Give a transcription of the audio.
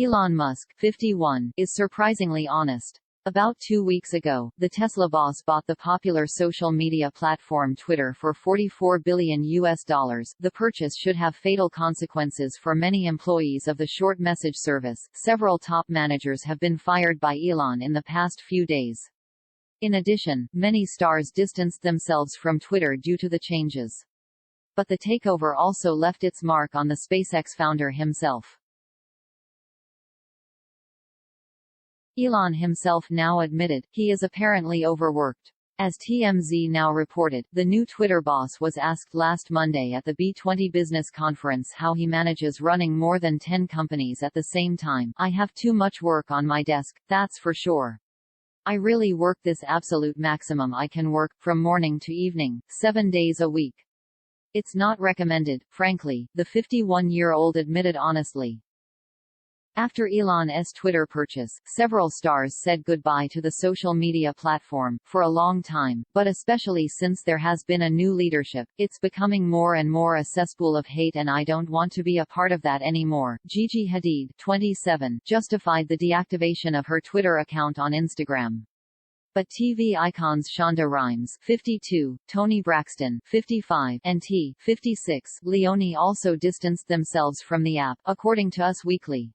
Elon Musk, 51, is surprisingly honest. About 2 weeks ago, the Tesla boss bought the popular social media platform Twitter for $44 billion. The purchase should have fatal consequences for many employees of the short message service. Several top managers have been fired by Elon in the past few days. In addition, many stars distanced themselves from Twitter due to the changes. But the takeover also left its mark on the SpaceX founder himself. Elon himself now admitted, he is apparently overworked. As TMZ now reported, the new Twitter boss was asked last Monday at the B20 business conference how he manages running more than 10 companies at the same time. I have too much work on my desk, that's for sure. I really work this absolute maximum I can work, from morning to evening, 7 days a week. It's not recommended, frankly, the 51-year-old admitted honestly. After Elon's Twitter purchase, several stars said goodbye to the social media platform, for a long time, but especially since there has been a new leadership, it's becoming more and more a cesspool of hate and I don't want to be a part of that anymore. Gigi Hadid, 27, justified the deactivation of her Twitter account on Instagram. But TV icons Shonda Rhimes, 52, Toni Braxton, 55, and T, 56, Leone also distanced themselves from the app, according to Us Weekly.